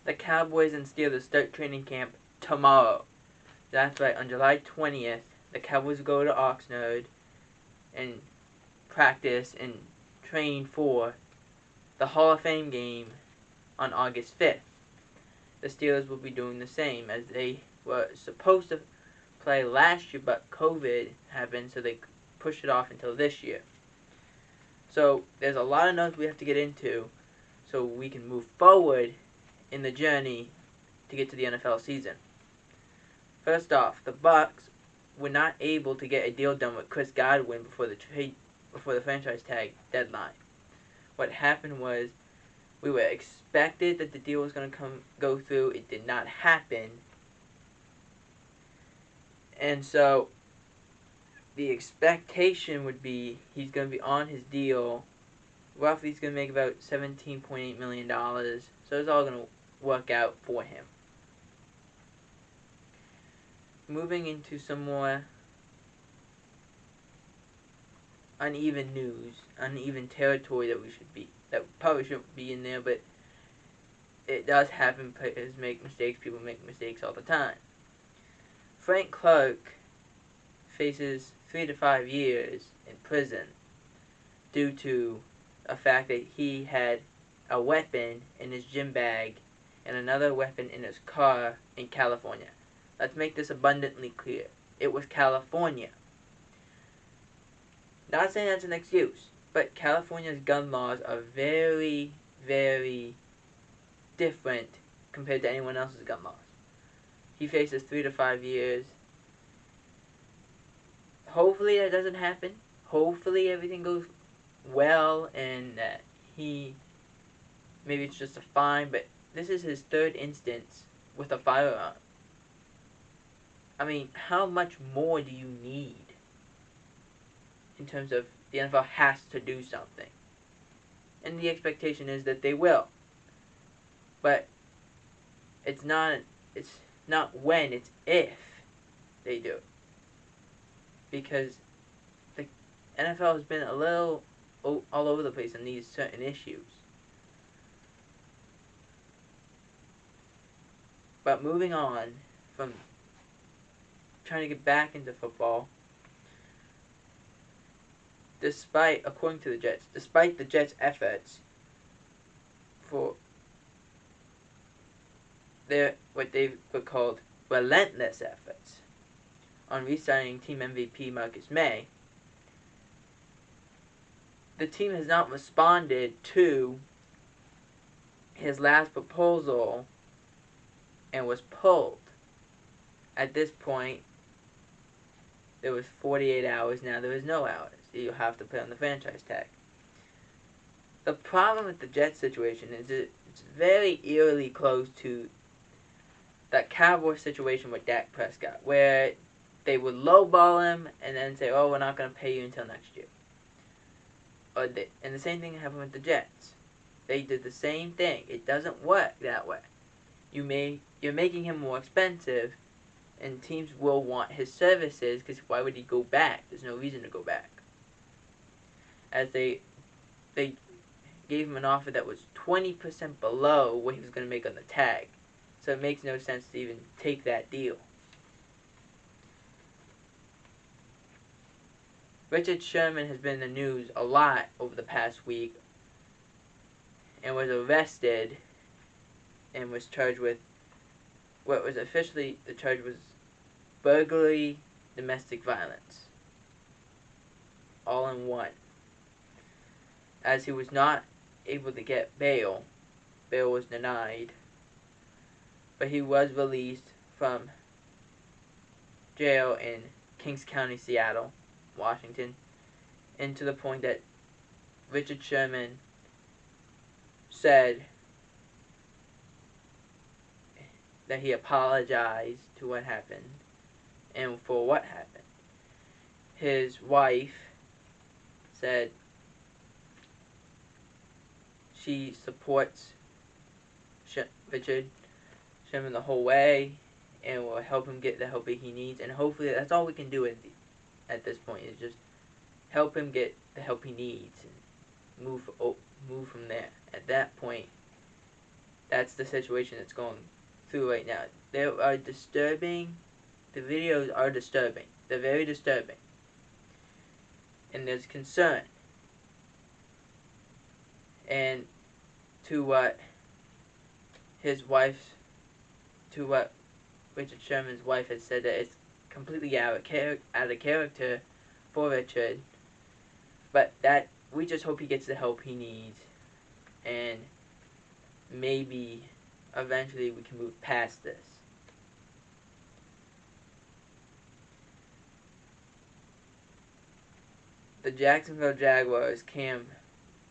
the Cowboys and Steelers start training camp tomorrow. That's right, on July 20th, the Cowboys go to Oxnard and practice and train for the Hall of Fame game on August 5th. The Steelers will be doing the same, as they were supposed to play last year, but COVID happened, so they pushed it off until this year. So there's a lot of notes we have to get into so we can move forward in the journey to get to the NFL season. First off, the Bucs were not able to get a deal done with Chris Godwin before the franchise tag deadline. What happened was we were expected that the deal was going to go through. It did not happen. And so the expectation would be he's going to be on his deal. Roughly, he's going to make about $17.8 million. So it's all going to work out for him. Moving into some more uneven news, uneven territory that probably shouldn't be in there, but it does happen. Players make mistakes. People make mistakes all the time. Frank Clark faces 3 to 5 years in prison due to a fact that he had a weapon in his gym bag and another weapon in his car in California. Let's make this abundantly clear. It was California. Not saying that's an excuse, but California's gun laws are very, very different compared to anyone else's gun laws. He faces 3 to 5 years. Hopefully that doesn't happen. Hopefully everything goes well and maybe it's just a fine, but this is his third instance with a firearm. I mean, how much more do you need in terms of the NFL has to do something? And the expectation is that they will. But it's not when, it's if they do. Because the NFL has been a little all over the place on these certain issues. But moving on from trying to get back into football, according to the Jets, despite the Jets' efforts for what they were called relentless efforts on re-signing team MVP Marcus May, the team has not responded to his last proposal and was pulled. At this point, there was 48 hours, now there is no hours. You'll have to put on the franchise tag. The problem with the Jets situation is it's very eerily close to that Cowboys situation with Dak Prescott, where they would lowball him and then say, oh, we're not going to pay you until next year. And the same thing happened with the Jets. They did the same thing. It doesn't work that way. You're making him more expensive, and teams will want his services, because why would he go back? There's no reason to go back. As they gave him an offer that was 20% below what he was going to make on the tag. So it makes no sense to even take that deal. Richard Sherman has been in the news a lot over the past week and was arrested and was charged with what was officially, the charge was burglary, domestic violence. All in one. As he was not able to get bail was denied, but he was released from jail in Kings County, Seattle, Washington, and to the point that Richard Sherman said that he apologized to what happened and for what happened. His wife said she supports Richard Sherman the whole way and will help him get the help he needs, and hopefully that's all we can do at this point, is just help him get the help he needs and move from there. At that point, that's the situation it's going through right now. They are disturbing. The videos are disturbing. They're very disturbing. And there's concern. And to what Richard Sherman's wife has said, that it's completely out of character for Richard. But that we just hope he gets the help he needs, and maybe eventually we can move past this. The Jacksonville Jaguars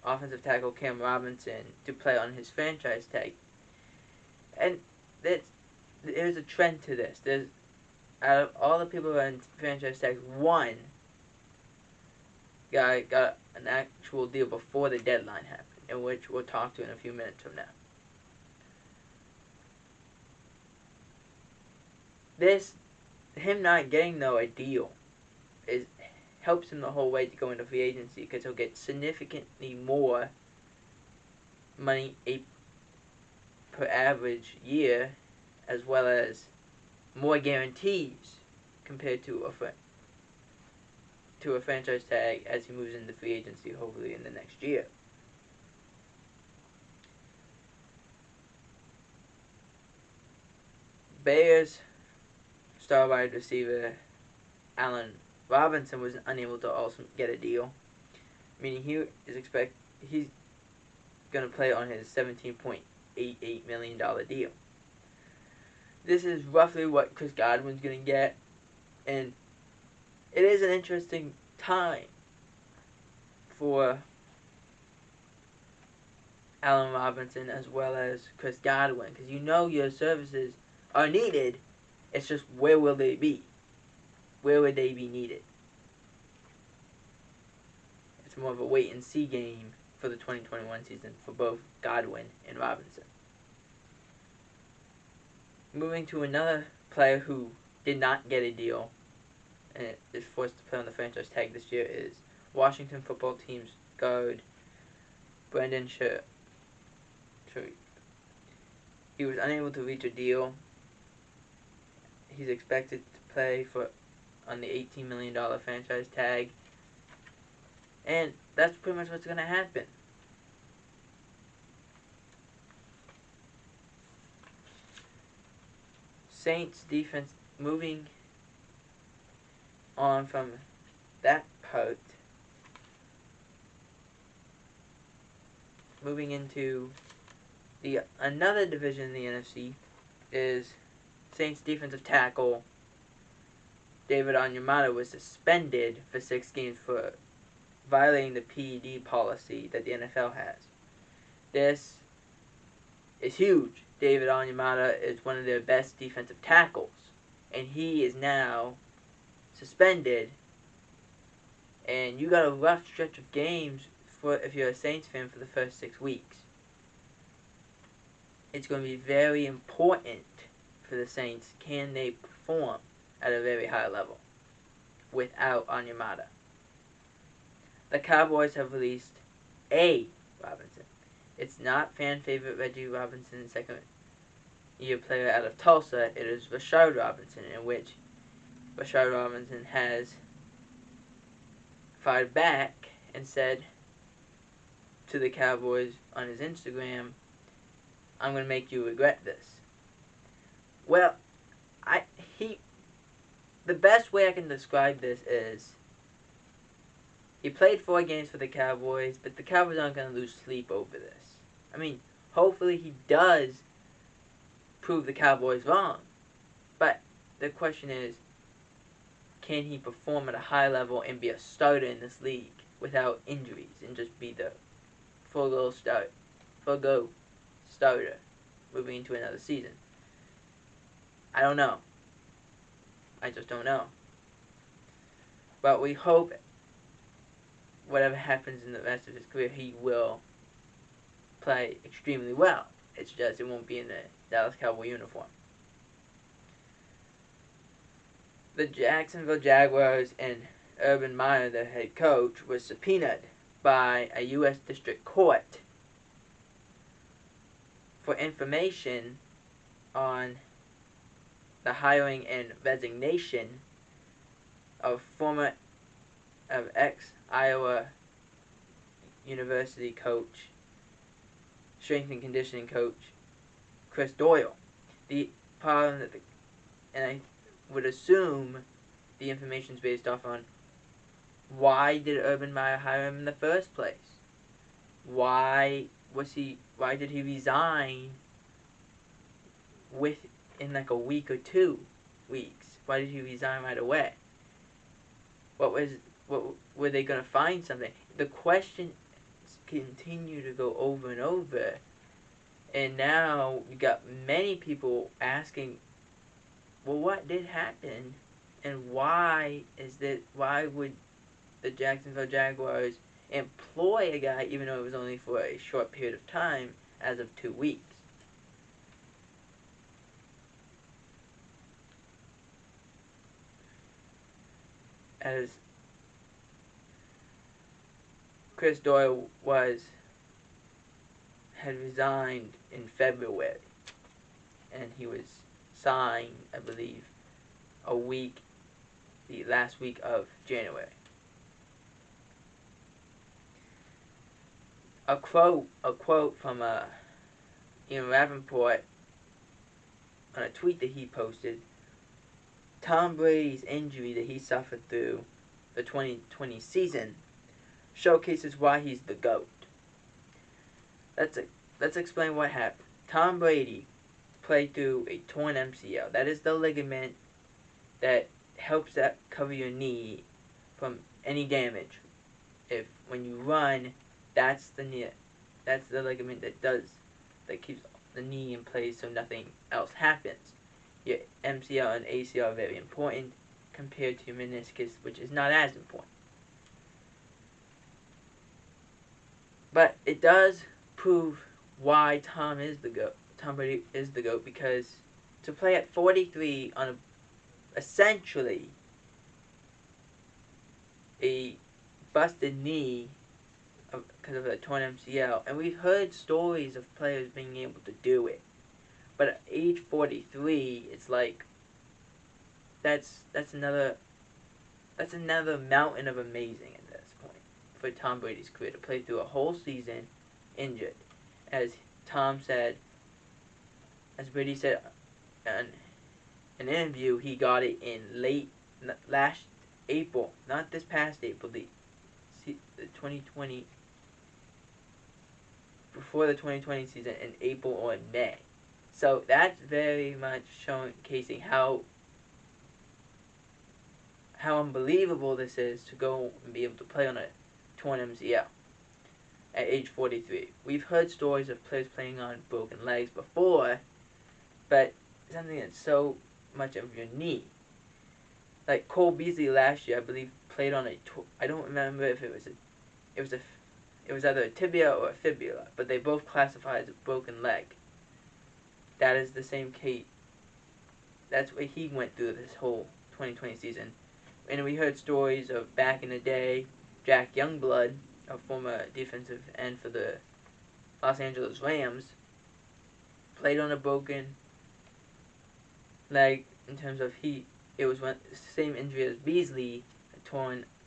offensive tackle Cam Robinson to play on his franchise tag. And there's a trend to this. Out of all the people who are on franchise tags, one guy got an actual deal before the deadline happened, in which we'll talk to in a few minutes from now. Him not getting a deal helps him the whole way to go into free agency, because he'll get significantly more money per average year, as well as more guarantees compared to a franchise tag as he moves into free agency, hopefully in the next year. Bears star wide receiver Allen Robinson was unable to also get a deal, meaning he's going to play on his $17.88 million deal. This is roughly what Chris Godwin's going to get, and it is an interesting time for Allen Robinson as well as Chris Godwin, because your services are needed. It's just, where will they be? Where would they be needed? It's more of a wait-and-see game for the 2021 season for both Godwin and Robinson. Moving to another player who did not get a deal and is forced to play on the franchise tag this year is Washington football team's guard Brandon Sherman. He was unable to reach a deal. He's expected to play on the $18 million franchise tag. And that's pretty much what's going to happen. Saints defense, moving on from that part, moving into another division in the NFC, is Saints defensive tackle David Onyemata was suspended for 6 games for violating the PED policy that the NFL has. This is huge. David Onyemata is one of their best defensive tackles, and he is now suspended. And you got a rough stretch of games if you're a Saints fan for the first 6 weeks. It's going to be very important for the Saints. Can they perform at a very high level without Onyemata? The Cowboys have released a Robinson. It's not fan favorite Reggie Robinson, second-year player out of Tulsa. It is Rashard Robinson, in which Rashard Robinson has fired back and said to the Cowboys on his Instagram, "I'm going to make you regret this." Well, the best way I can describe this is, he played 4 games for the Cowboys, but the Cowboys aren't going to lose sleep over this. I mean, hopefully he does prove the Cowboys wrong. But the question is, can he perform at a high level and be a starter in this league without injuries and just be the full-go starter moving into another season? I don't know. I just don't know. But we hope whatever happens in the rest of his career, he will play extremely well. It's just, it won't be in the Dallas Cowboy uniform. The Jacksonville Jaguars and Urban Meyer, their head coach, was subpoenaed by a U.S. District Court for information on the hiring and resignation of ex-Iowa University coach, strength and conditioning coach, Chris Doyle. The problem that and I would assume the information is based off on why did Urban Meyer hire him in the first place? Why did he resign in like a week or 2 weeks? Why did he resign right away? What were they gonna find something? The questions continue to go over and over, and now we got many people asking, well, what did happen, and why would the Jacksonville Jaguars employ a guy even though it was only for a short period of time, as of 2 weeks? As Chris Doyle had resigned in February, and he was signed, I believe, the last week of January. A quote from Ian Rappaport on a tweet that he posted: Tom Brady's injury that he suffered through the 2020 season showcases why he's the GOAT. Let's explain what happened. Tom Brady played through a torn MCL. That is the ligament that helps cover your knee from any damage. When you run, that's the ligament that keeps the knee in place so nothing else happens. Your MCL and ACL are very important compared to your meniscus, which is not as important. But it does prove why Tom Brady is the GOAT, because to play at 43 on essentially a busted knee because of a torn MCL, and we've heard stories of players being able to do it, but at age 43, it's like that's another mountain of amazing at this point for Tom Brady's career, to play through a whole season injured. As Brady said in an interview, he got it in late last April, not this past April, the 2020, before the 2020 season, in April or in May. So that's very much showcasing how unbelievable this is, to go and be able to play on a torn MCL at age 43. We've heard stories of players playing on broken legs before, but something that's so much of your knee. Like Cole Beasley last year, I believe, played on I don't remember if it was either a tibia or a fibula, but they both classify as a broken leg. That is the same case. That's what he went through this whole 2020 season. And we heard stories of, back in the day, Jack Youngblood, a former defensive end for the Los Angeles Rams, played on a broken leg, in terms of it was the same injury as Beasley,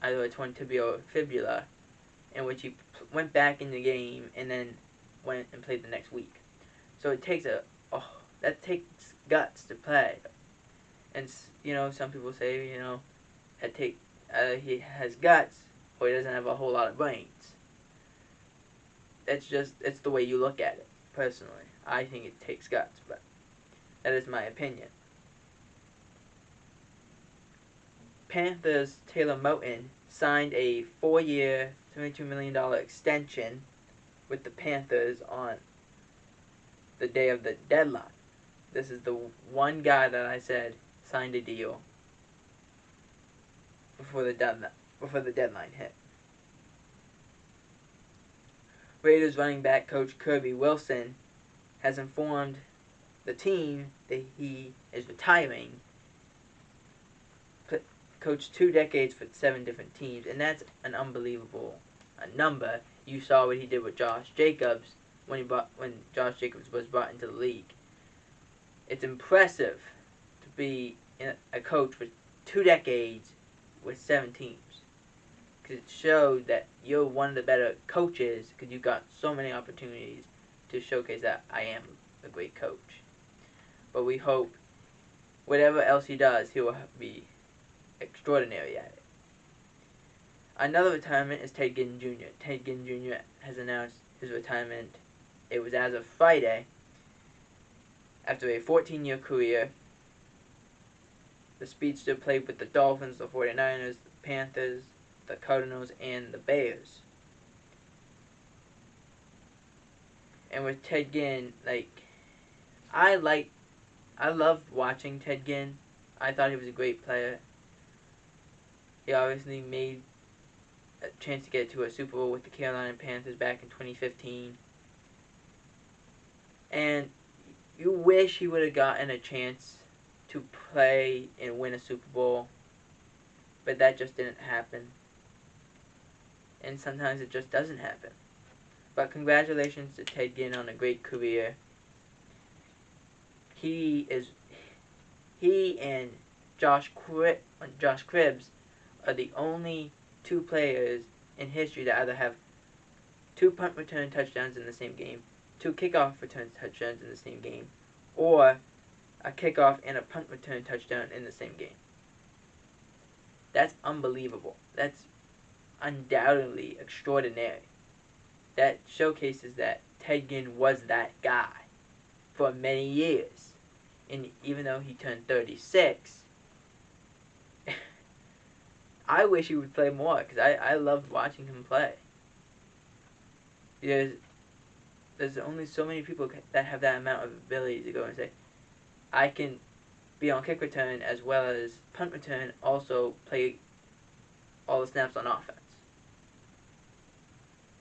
either a torn tibia or fibula, in which he went back in the game and then went and played the next week. So it takes that takes guts to play. And some people say, either he has guts or he doesn't have a whole lot of brains. It's the way you look at it. Personally, I think it takes guts, but that is my opinion. Panthers' Taylor Morton signed a 4-year, $22 million extension with the Panthers on the day of the deadline. This is the one guy that I said signed a deal before the deadline hit. Raiders running back coach Kirby Wilson has informed the team that he is retiring. Coached 2 decades for 7 different teams, and that's an unbelievable number. You saw what he did with Josh Jacobs, when Josh Jacobs was brought into the league. It's impressive to be a coach for 2 decades with 7 teams. Because it showed that you're one of the better coaches because you got so many opportunities to showcase that I am a great coach. But we hope whatever else he does, he will be extraordinary at it. Another retirement is Ted Ginn Jr. Ted Ginn Jr. has announced his retirement. It was as of Friday. After a 14-year career, the speedster played with the Dolphins, the 49ers, the Panthers, the Cardinals, and the Bears. And with Ted Ginn, I loved watching Ted Ginn. I thought he was a great player. He obviously made a chance to get to a Super Bowl with the Carolina Panthers back in 2015. And you wish he would have gotten a chance to play and win a Super Bowl, but that just didn't happen. And sometimes it just doesn't happen. But congratulations to Ted Ginn on a great career. He and Josh Cribbs are the only 2 players in history to either have 2 punt return touchdowns in the same game, 2 kickoff return touchdowns in the same game, or a kickoff and a punt return touchdown in the same game. That's unbelievable. That's undoubtedly extraordinary. That showcases that Ted Ginn was that guy for many years. And even though he turned 36, I wish he would play more because I loved watching him play. Because there's only so many people that have that amount of ability to go and say, I can be on kick return as well as punt return, also play all the snaps on offense.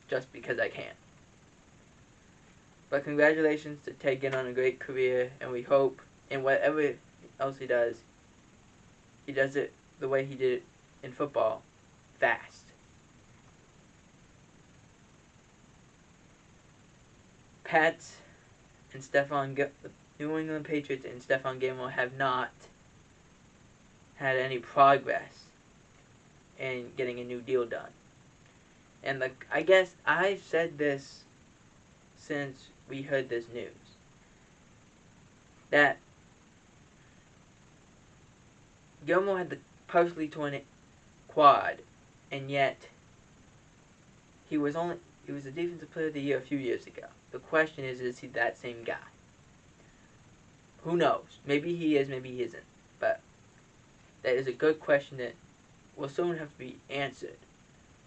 Just because I can. But congratulations to Ted Ginn on a great career, and we hope in whatever else he does it the way he did it in football, fast. Pats and the New England Patriots and Stephon Gilmore have not had any progress in getting a new deal done. And I guess I've said this since we heard this news, that Gilmore had the partially torn quad, and yet he was a defensive player of the year a few years ago. The question is he that same guy? Who knows? Maybe he is, maybe he isn't. But that is a good question that will soon have to be answered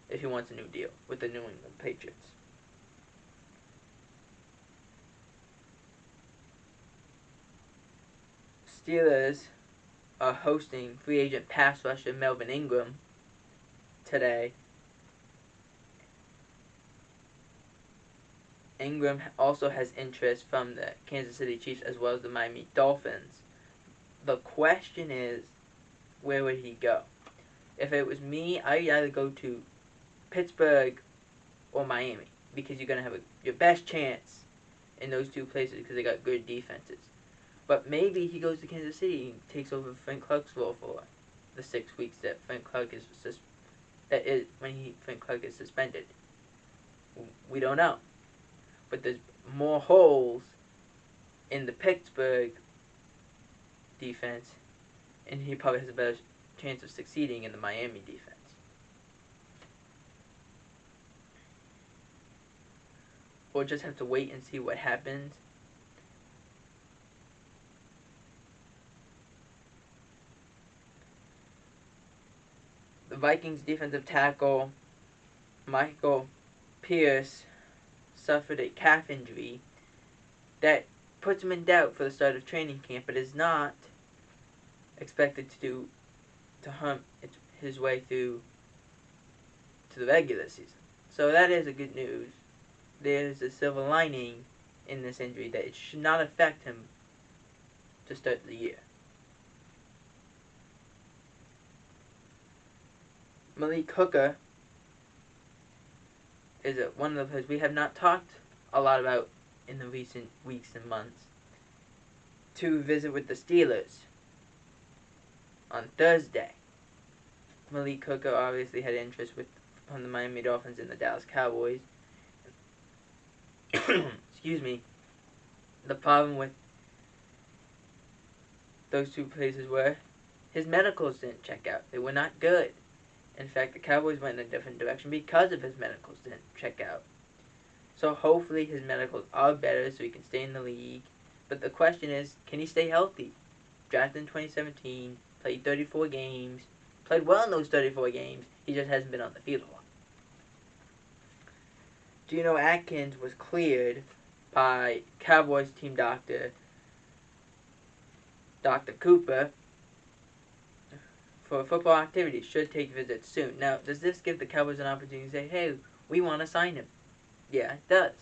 if he wants a new deal with the New England Patriots. Steelers are hosting free agent pass rusher Melvin Ingram today. Ingram also has interest from the Kansas City Chiefs as well as the Miami Dolphins. The question is, where would he go? If it was me, I'd either go to Pittsburgh or Miami because you're going to have your best chance in those 2 places because they got good defenses. But maybe he goes to Kansas City and takes over Frank Clark's role for the 6 weeks that Frank Clark is suspended. We don't know. But there's more holes in the Pittsburgh defense, and he probably has a better chance of succeeding in the Miami defense. We'll just have to wait and see what happens. The Vikings defensive tackle Michael Pierce suffered a calf injury that puts him in doubt for the start of training camp, but is not expected to hunt his way through to the regular season. So that is a good news. There's a silver lining in this injury that it should not affect him to start the year. Malik Hooker is one of the players we have not talked a lot about in the recent weeks and months to visit with the Steelers on Thursday. Malik Hooker obviously had interest from the Miami Dolphins and the Dallas Cowboys. Excuse me. The problem with those two places were his medicals didn't check out. They were not good. In fact, the Cowboys went in a different direction because of his medicals didn't check out. So hopefully his medicals are better so he can stay in the league. But the question is, can he stay healthy? Drafted in 2017, played 34 games, played well in those 34 games, he just hasn't been on the field a lot. JuJu Atkins was cleared by Cowboys team doctor, Dr. Cooper, for football activities. Should take visits soon. Now, does this give the Cowboys an opportunity to say, hey, we want to sign him? Yeah, it does.